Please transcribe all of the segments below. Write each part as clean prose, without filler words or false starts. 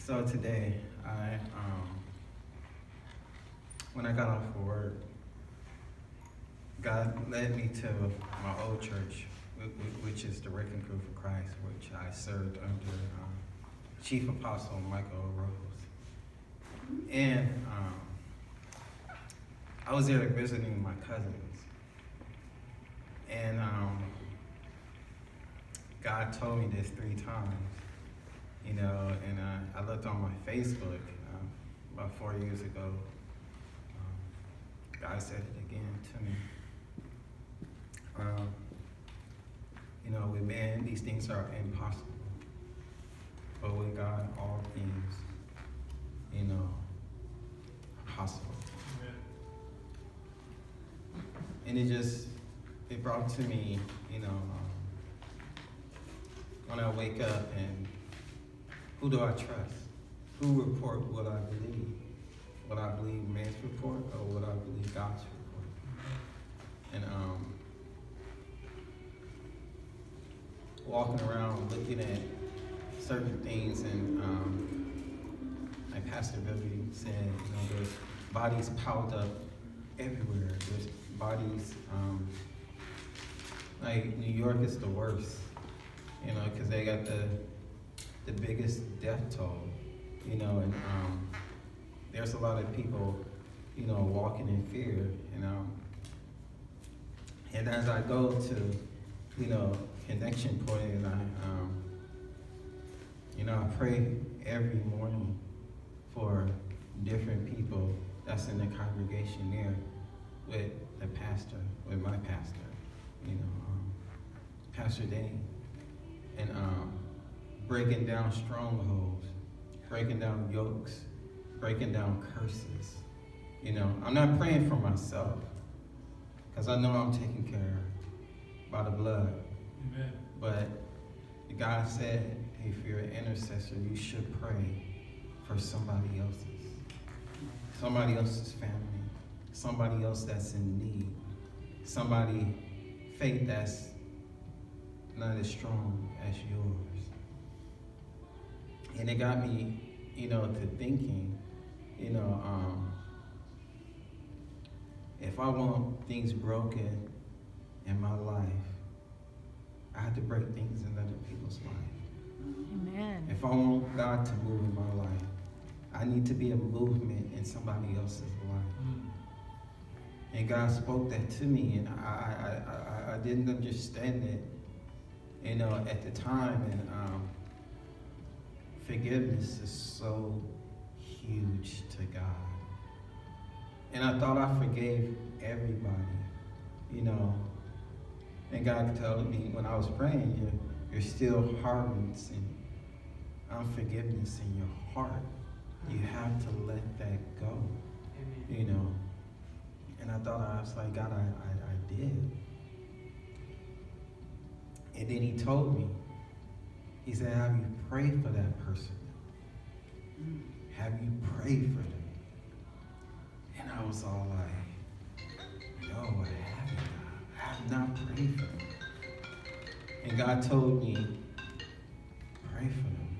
So today, when I got off of work, God led me to my old church, which is the Wrecking Crew for Christ, which I served under Chief Apostle Michael Rose. And I was there visiting my cousins. And God told me this 3 times, and I looked on my Facebook about 4 years ago. God said it again to me. With man, these things are impossible. But with God, all things, are possible. And it brought to me, when I wake up and who do I trust? Who report will I believe? Will I believe man's report or will I believe God's report? And walking around looking at certain things, and like Pastor Billy said, there's bodies piled up everywhere. There's bodies, like New York is the worst, because they got the biggest death toll, and there's a lot of people, walking in fear, and as I go to, connection point, and I pray every morning for different people that's in the congregation there with the pastor, with my pastor, Pastor Dane, and breaking down strongholds, breaking down yokes, breaking down curses. I'm not praying for myself, because I know I'm taken care of by the blood. Amen. But God said, hey, if you're an intercessor, you should pray for somebody else's family, somebody else that's in need, somebody faith that's not as strong as yours. And it got me, to thinking, if I want things broken in my life, I have to break things in other people's life. Amen. If I want God to move in my life, I need to be a movement in somebody else's life. And God spoke that to me, and I didn't understand it, at the time. And forgiveness is so huge to God. And I thought I forgave everybody, And God told me when I was praying, you're still harboring unforgiveness in your heart. You have to let that go, And I thought, I was like, God, I did. And then he told me, he said, have you prayed for that person? Have you prayed for them? And I was all like, no, I haven't. I have not prayed for them. And God told me, pray for them.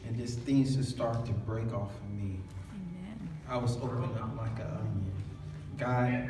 And this things just started to break off of me. Amen. I was opened up like an onion. God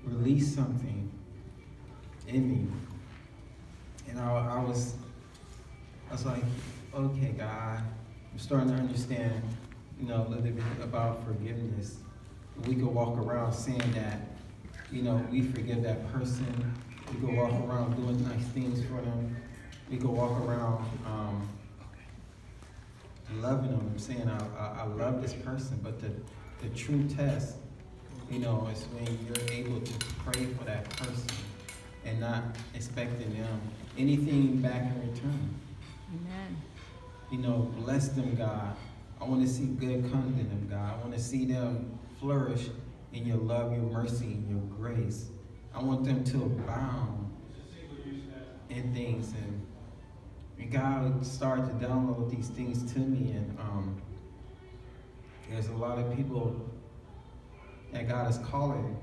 released something in me. And I was like, okay, God, I'm starting to understand, a little bit about forgiveness. We could walk around saying that, we forgive that person. We could walk around doing nice things for them. We could walk around loving them, saying, I love this person. But the true test, is when you're able to pray for that person and not expecting them anything back in return. Amen. Bless them, God. I want to see good come to them, God. I want to see them flourish in your love, your mercy, and your grace. I want them to abound in things. And God started to download these things to me. And there's a lot of people that God is calling,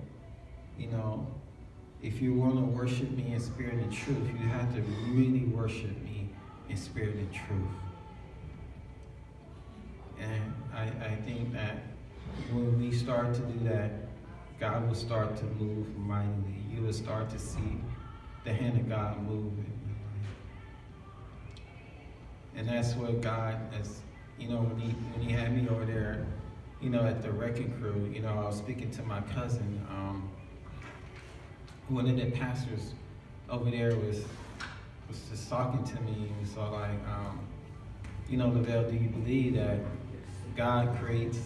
if you want to worship me in spirit and truth, you have to really worship me in spirit and truth. think that when we start to do that, God will start to move mightily. You will start to see the hand of God move in your life. And that's what God, as you know, when he had me over there, you know, at the wrecking crew, you know, I was speaking to my cousin. One of the pastors over there was just talking to me, and so like, you know, Lavelle, do you believe that God creates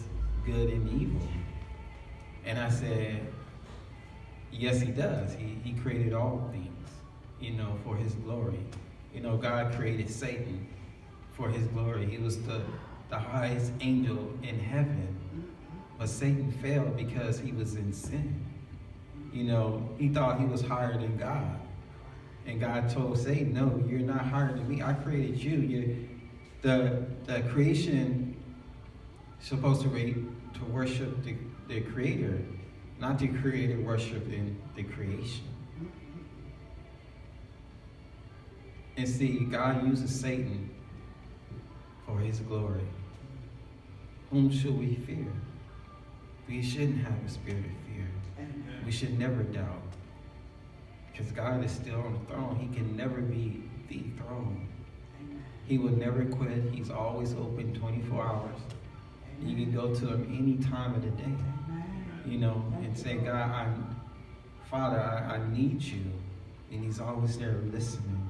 good and evil? And I said, yes, he does. He created all things, you know, for his glory. You know, God created Satan for his glory. He was the highest angel in heaven, but Satan failed because he was in sin. You know, he thought he was higher than God. And God told Satan, no, you're not higher than me. I created you. The creation is supposed to worship the creator, not the creator worshiping the creation. And see, God uses Satan for his glory. Whom should we fear? We shouldn't have a spirit of fear. We should never doubt. Because God is still on the throne. He can never be dethroned. He will never quit. He's always open 24 hours. You can go to him any time of the day, you know, and say, God, Father, I need you. And he's always there listening,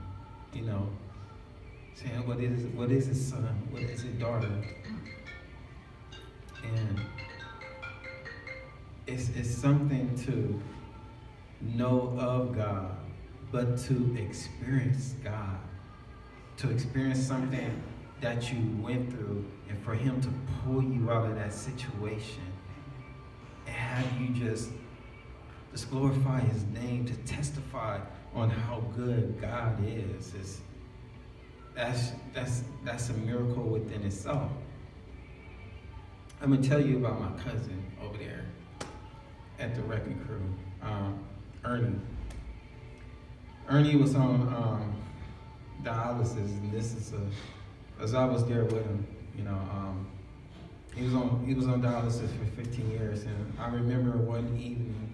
you know, saying, what is it, son? What is it, daughter? And it's something to know of God, but to experience God, to experience something that you went through, and for him to pull you out of that situation and have you just glorify his name, to testify on how good God is that's a miracle within itself. I'm gonna tell you about my cousin over there at the wrecking crew, Ernie. Ernie was on dialysis, and this is as I was there with him, you know, he was on dialysis for 15 years, and I remember one evening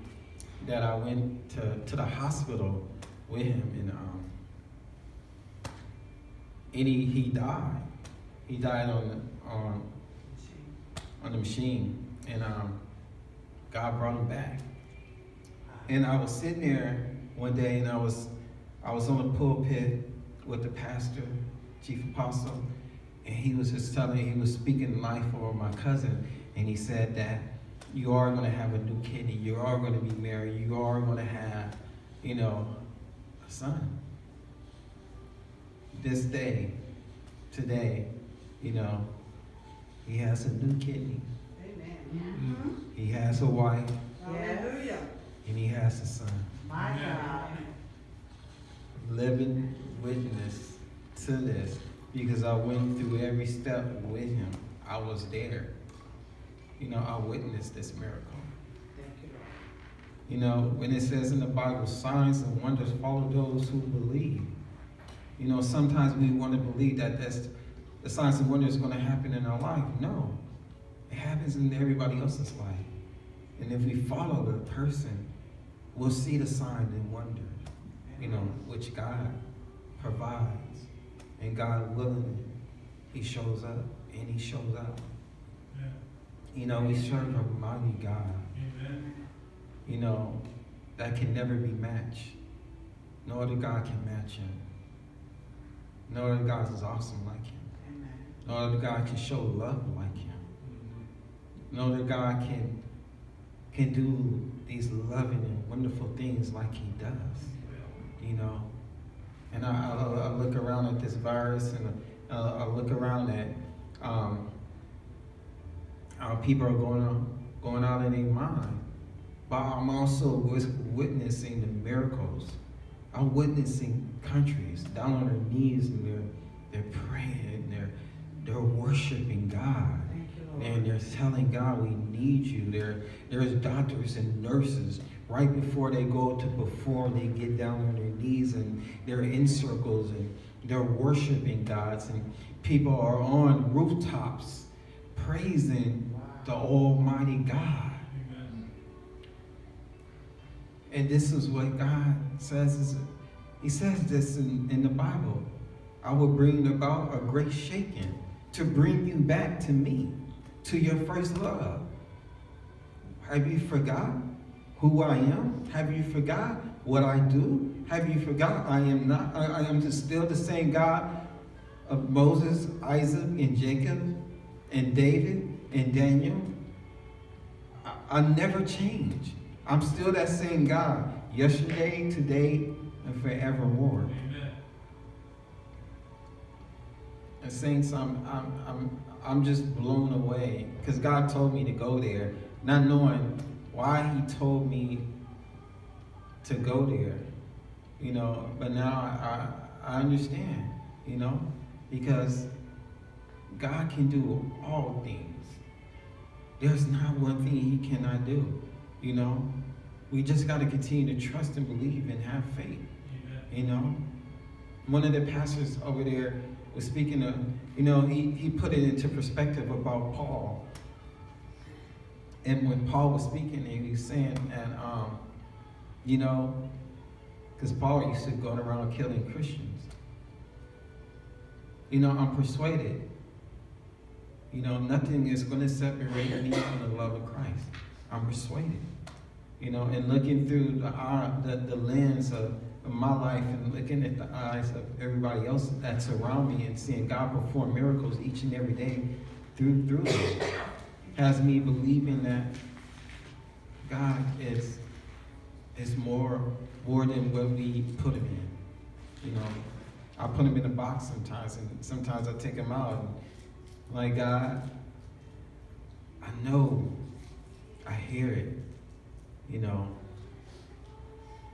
that I went to the hospital with him, and he died. He died on the machine, and God brought him back. And I was sitting there one day, and I was on the pulpit with the pastor, chief apostle, and he was just he was speaking life over my cousin, and he said that you are going to have a new kidney, you are going to be married, you are going to have, you know, a son. This day, today, you know, he has a new kidney. Amen. He has a wife. Hallelujah. And he has a son. My God. Living witness to this, because I went through every step with him. I was there. You know, I witnessed this miracle. Thank you, Lord. You know, when it says in the Bible, signs and wonders follow those who believe. You know, sometimes we want to believe that the signs and wonders going to happen in our life. No, it happens in everybody else's life. And if we follow the person, we'll see the sign and wonder, you know, which God provides. And God willingly, he shows up and he shows out. Yeah. You know, we serve a mighty God. Amen. You know, that can never be matched. No other God can match him. No other God is awesome like him. Amen. No other God can show love like him. No other God can do these loving and wonderful things like he does. You know, and I look around at this virus, and I look around at how people are going out in their mind. But I'm also witnessing the miracles. I'm witnessing countries down on their knees, and they're praying, and they're worshiping God. And they're telling God, we need you. There's doctors and nurses right before they go to perform, they get down on their knees and they're in circles and they're worshiping God. And people are on rooftops praising the Almighty God. And this is what God says. He says this in the Bible. I will bring about a great shaking to bring you back to me, to your first love. Have you forgot who I am? Have you forgot what I do? Have you forgot I am still the same God of Moses, Isaac, and Jacob, and David, and Daniel? I never change. I'm still that same God, yesterday, today, and forevermore. Amen. And saints, I'm just blown away because God told me to go there, not knowing why He told me to go there, But now I understand, because God can do all things. There's not one thing He cannot do. We just got to continue to trust and believe and have faith. Amen. One of the pastors over there was speaking of, he put it into perspective about Paul. And when Paul was speaking, he was saying, and because Paul used to go around killing Christians. I'm persuaded, nothing is going to separate me from the love of Christ. I'm persuaded. And looking through the lens of my life and looking at the eyes of everybody else that's around me and seeing God perform miracles each and every day through it, has me believing that God is more than what we put Him in. I put Him in a box sometimes, and sometimes I take Him out. And like, God, I know, I hear it.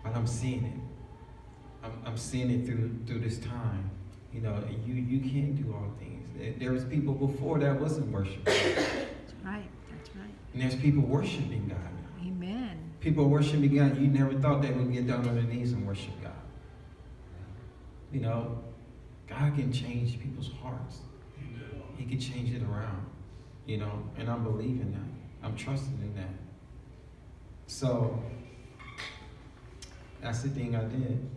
But I'm seeing it. I'm seeing it through this time. You can't do all things. There was people before that wasn't worshiping. That's right. And there's people worshiping God now. Amen. People worshiping God, you never thought they would get down on their knees and worship God. God can change people's hearts. He can change it around. And I'm believing that. I'm trusting in that. So, that's the thing I did.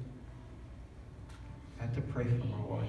I had to pray for my wife.